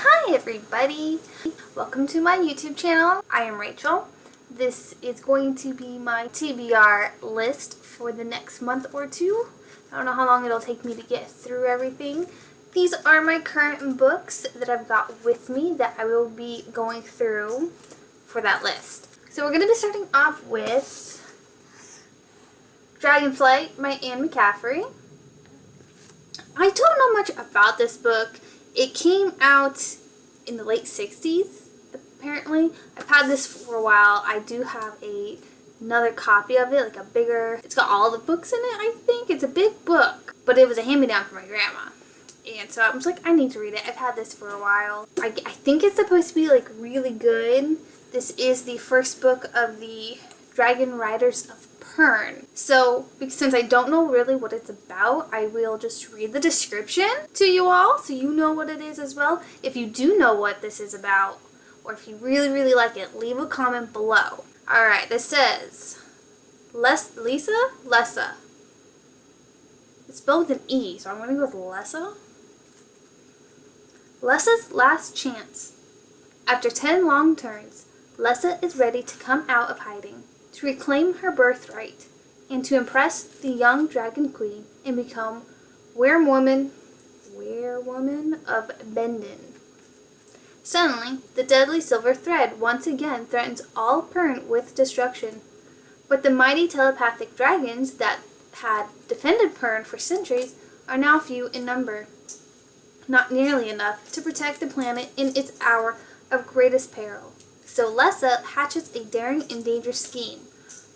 Hi everybody! Welcome to my YouTube channel. I am Rachel. This is going to be my TBR list for the next month or two. I don't know how long it'll take me to get through everything. These are my current books that I've got with me that I will be going through for that list. So we're going to be starting off with Dragonflight by Anne McCaffrey. I don't know much about this book. It came out in the late 60s, apparently. I've had this for a while. I do have another copy of it, like a bigger, it's got all the books in it, I think. It's a big book, but it was a hand-me-down from my grandma. And so I was like, I need to read it. I've had this for a while. I think it's supposed to be like really good. This is the first book of the Dragon Riders of Pern. So, since I don't know really what it's about, I will just read the description to you all so you know what it is as well. If you do know what this is about, or if you really like it, leave a comment below. Alright, this says, Lessa. It's spelled with an E, so I'm going to go with Lessa. Lessa's last chance. After 10 long turns, Lessa is ready to come out of hiding, to reclaim her birthright, and to impress the young Dragon Queen and become werewoman of Bendon. Suddenly, the deadly silver thread once again threatens all Pern with destruction. But the mighty telepathic dragons that had defended Pern for centuries are now few in number. Not nearly enough to protect the planet in its hour of greatest peril. So Lessa hatches a daring and dangerous scheme.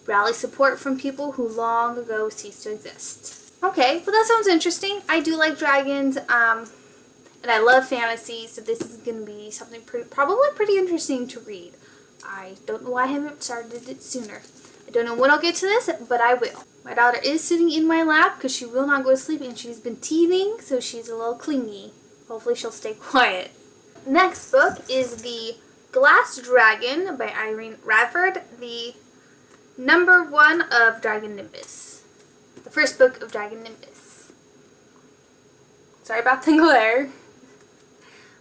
Rally support from people who long ago ceased to exist. Okay, well that sounds interesting. I do like dragons, and I love fantasy, so this is going to be something probably pretty interesting to read. I don't know why I haven't started it sooner. I don't know when I'll get to this, but I will. My daughter is sitting in my lap because she will not go to sleep, and she's been teething, so she's a little clingy. Hopefully she'll stay quiet. Next book is The Glass Dragon by Irene Radford, the #1 of Dragon Nimbus. The first book of Dragon Nimbus. Sorry about the glare.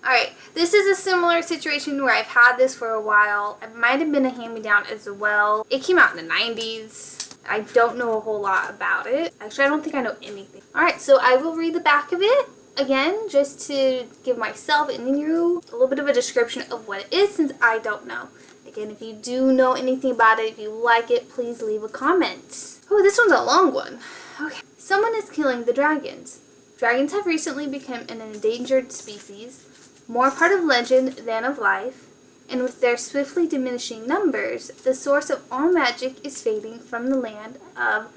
Alright, this is a similar situation where I've had this for a while. It might have been a hand-me-down as well. It came out in the 90s. I don't know a whole lot about it. Actually, I don't think I know anything. Alright, so I will read the back of it again, just to give myself and you a little bit of a description of what it is, since I don't know. Again, if you do know anything about it, if you like it, please leave a comment. Oh, this one's a long one. Okay. Someone is killing the dragons. Dragons have recently become an endangered species, more part of legend than of life, and with their swiftly diminishing numbers, the source of all magic is fading from the land of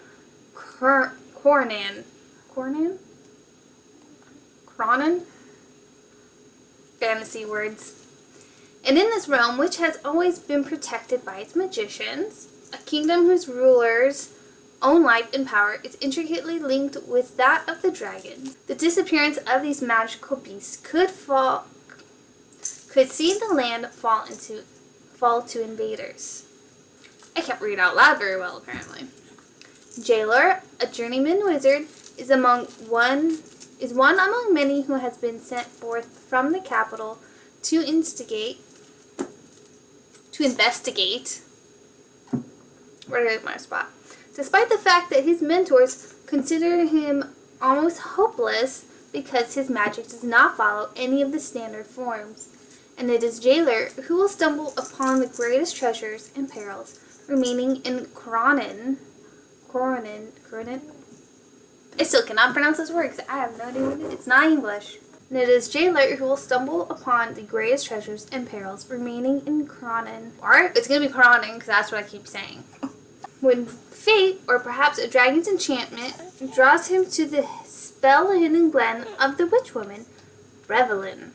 Cronan? Fantasy words. And in this realm, which has always been protected by its magicians, a kingdom whose rulers' own life and power is intricately linked with that of the dragon, the disappearance of these magical beasts could see the land fall to invaders. I can't read out loud very well, apparently. Jailer, a journeyman wizard, is one among many who has been sent forth from the capital to investigate. Where's my spot? Despite the fact that his mentors consider him almost hopeless because his magic does not follow any of the standard forms. And it is Jailer who will stumble upon the greatest treasures and perils remaining in Cronan. I still cannot pronounce this word because I have no idea what it is. It's not English. And it is Jailer who will stumble upon the greatest treasures and perils remaining in Cronan. Or it's going to be Cronan because that's what I keep saying. When fate, or perhaps a dragon's enchantment, draws him to the spell-hidden glen of the witch woman, Brevelyn.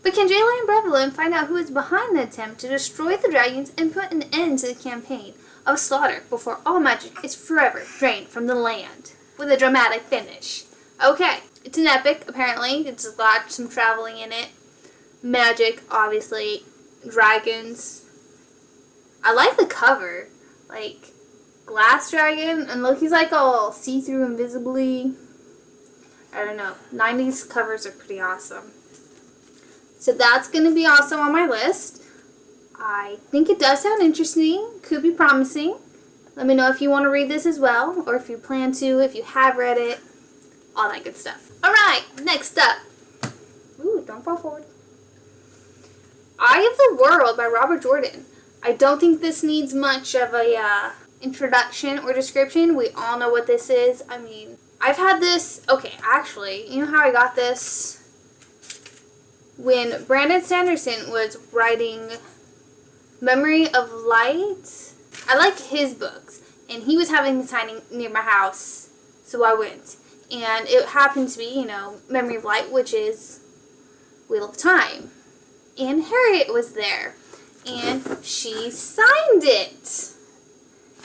But can Jailer and Brevelyn find out who is behind the attempt to destroy the dragons and put an end to the campaign of slaughter before all magic is forever drained from the land? With a dramatic finish. Okay, it's an epic, apparently. It's got some traveling in it. Magic, obviously. Dragons. I like the cover. Like, glass dragon, and look, he's like all see-through invisibly. I don't know. 90s covers are pretty awesome. So that's going to be also on my list. I think it does sound interesting. Could be promising. Let me know if you want to read this as well, or if you plan to, if you have read it, all that good stuff. Alright, next up. Ooh, don't fall forward. Eye of the World by Robert Jordan. I don't think this needs much of a introduction or description. We all know what this is. I mean, I've had this, okay, actually, you know how I got this? When Brandon Sanderson was writing Memory of Light, I like his books, and he was having a signing near my house, so I went. And it happened to be, you know, Memory of Light, which is Wheel of Time. And Harriet was there, and she signed it.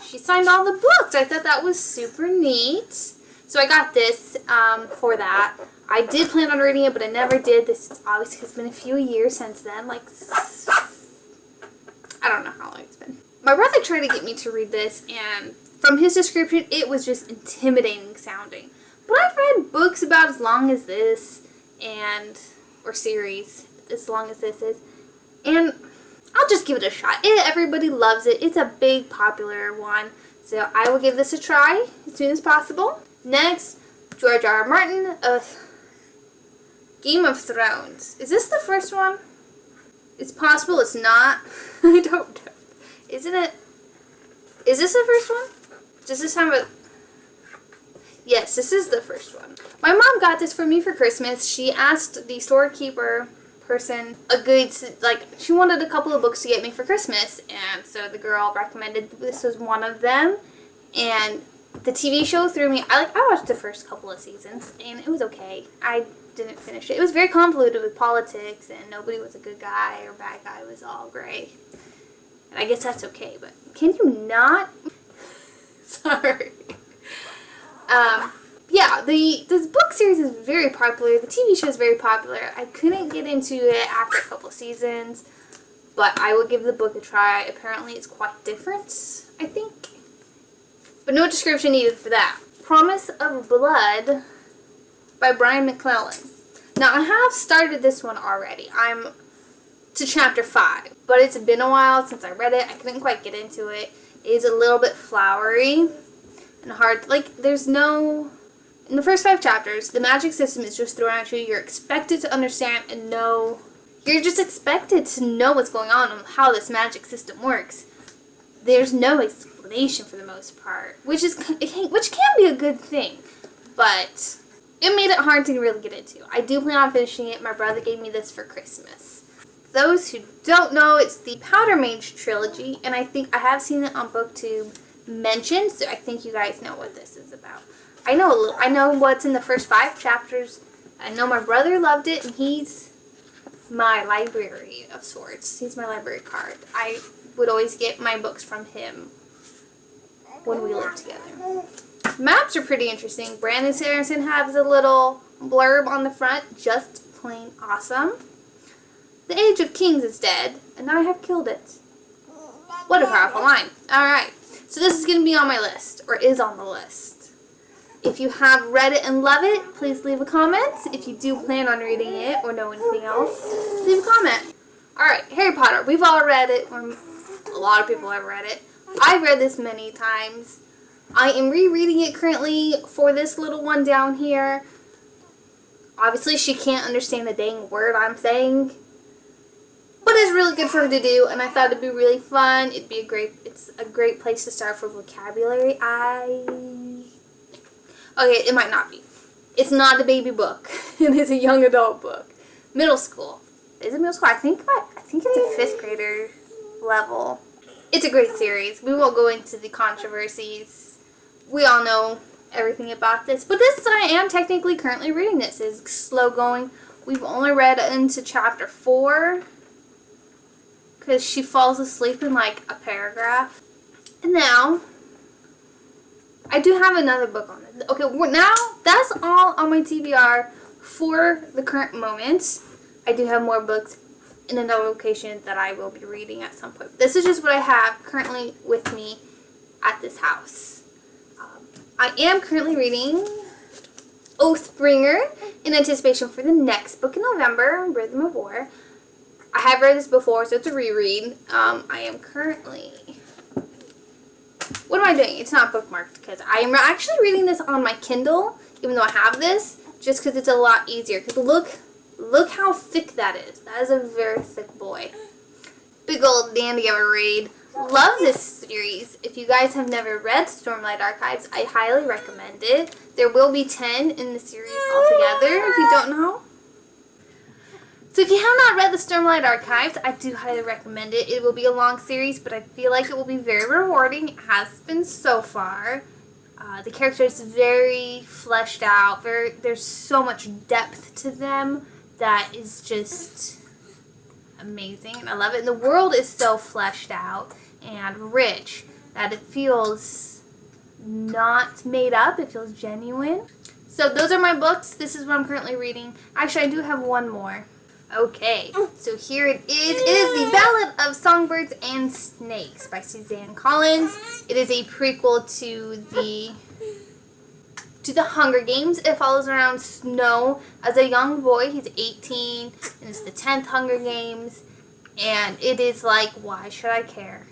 She signed all the books. I thought that was super neat. So I got this for that. I did plan on reading it, but I never did. This obviously has been a few years since then. Like, I don't know how long it's been. My brother tried to get me to read this, and from his description, it was just intimidating sounding. But I've read books about as long as this, or series, as long as this is, and I'll just give it a shot. Everybody loves it. It's a big, popular one, so I will give this a try as soon as possible. Next, George R. R. Martin of Game of Thrones. Is this the first one? It's possible it's not. I don't know. Isn't it? Is this the first one? Does this have a... Yes, this is the first one. My mom got this for me for Christmas. She asked the storekeeper person she wanted a couple of books to get me for Christmas, and so the girl recommended this was one of them. And the TV show threw me. I watched the first couple of seasons, and it was okay. I didn't finish it. It was very convoluted with politics, and nobody was a good guy or bad guy. It was all gray. And I guess that's okay, but can you not? Sorry. Yeah, this book series is very popular. The TV show is very popular. I couldn't get into it after a couple seasons, but I will give the book a try. Apparently it's quite different, I think. But no description needed for that. Promise of Blood by Brian McClellan. Now, I have started this one already. I'm to chapter 5, but it's been a while since I read it. I couldn't quite get into it. It is a little bit flowery and hard. There's no... In the first 5 chapters, the magic system is just thrown at you. You're expected to understand and know. You're just expected to know what's going on and how this magic system works. There's no explanation for the most part, which can be a good thing, but it made it hard to really get into. I do plan on finishing it. My brother gave me this for Christmas. Those who don't know, it's the Powder Mage trilogy, and I think I have seen it on BookTube mentioned, so I think you guys know what this is about. I know what's in the first 5 chapters. I know my brother loved it, and he's my library of sorts. He's my library card. I would always get my books from him when we lived together. Maps are pretty interesting. Brandon Sanderson has a little blurb on the front. Just plain awesome. The Age of Kings is dead, and I have killed it. What a powerful line. Alright, so this is going to be on my list, or is on the list. If you have read it and love it, please leave a comment. If you do plan on reading it or know anything else, leave a comment. Alright, Harry Potter. We've all read it, or a lot of people have read it. I've read this many times. I am rereading it currently for this little one down here. Obviously, she can't understand a dang word I'm saying, but it's really good for her to do, and I thought it'd be really fun. It's a great place to start for vocabulary. Okay, it might not be. It's not a baby book. It is a young adult book. Middle school. Is it middle school? I think it's a 5th grader level. It's a great series. We won't go into the controversies. We all know everything about this. But this, I am technically currently reading this. It's slow going. We've only read into chapter 4. Because she falls asleep in like a paragraph. And now, I do have another book on it. Okay, now that's all on my TBR for the current moment. I do have more books in another location that I will be reading at some point. This is just what I have currently with me at this house. I am currently reading Oathbringer in anticipation for the next book in November, Rhythm of War. I have read this before, so it's a reread. I am currently... What am I doing? It's not bookmarked because I am actually reading this on my Kindle, even though I have this, just because it's a lot easier. Because look how thick that is. That is a very thick boy. Big old dandy of a read. Love this series. If you guys have never read Stormlight Archives, I highly recommend it. There will be 10 in the series altogether, if you don't know. So if you have not read the Stormlight Archives, I do highly recommend it. It will be a long series, but I feel like it will be very rewarding. It has been so far. The characters very fleshed out. There's so much depth to them that is just amazing, and I love it. And the world is so fleshed out and rich that it feels not made up. It feels genuine. So those are my books. This is what I'm currently reading. Actually, I do have one more. Okay, so here it is. It is The Ballad of Songbirds and Snakes by Suzanne Collins. It is a prequel to the Hunger Games. It follows around Snow as a young boy. He's 18, and it's the 10th Hunger Games. And it is like, why should I care?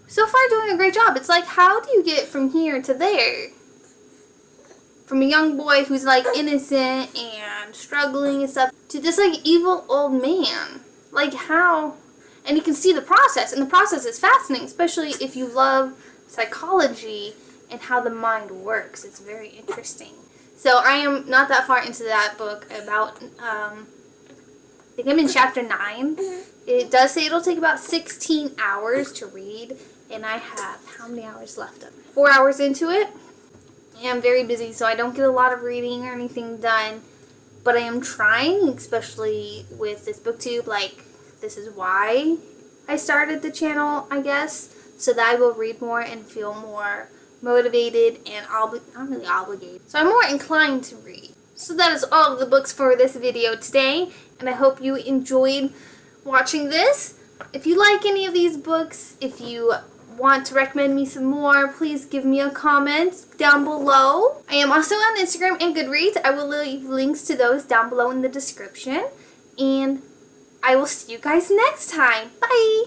So far, doing a great job. It's like, how do you get from here to there? From a young boy who's like innocent and struggling and stuff to this like evil old man. Like how? And you can see the process, and the process is fascinating, especially if you love psychology and how the mind works. It's very interesting. So I am not that far into that book. About I think I'm in chapter 9. It does say it'll take about 16 hours to read, and I have how many hours left of it? 4 hours into it. I'm very busy, so I don't get a lot of reading or anything done, but I am trying, especially with this booktube. Like, this is why I started the channel, I guess, so that I will read more and feel more motivated and not really obligated. So I'm more inclined to read. So that is all of the books for this video today, and I hope you enjoyed watching this. If you like any of these books, if you want to recommend me some more, please give me a comment down below. I am also on Instagram and Goodreads. I will leave links to those down below in the description. And I will see you guys next time. Bye!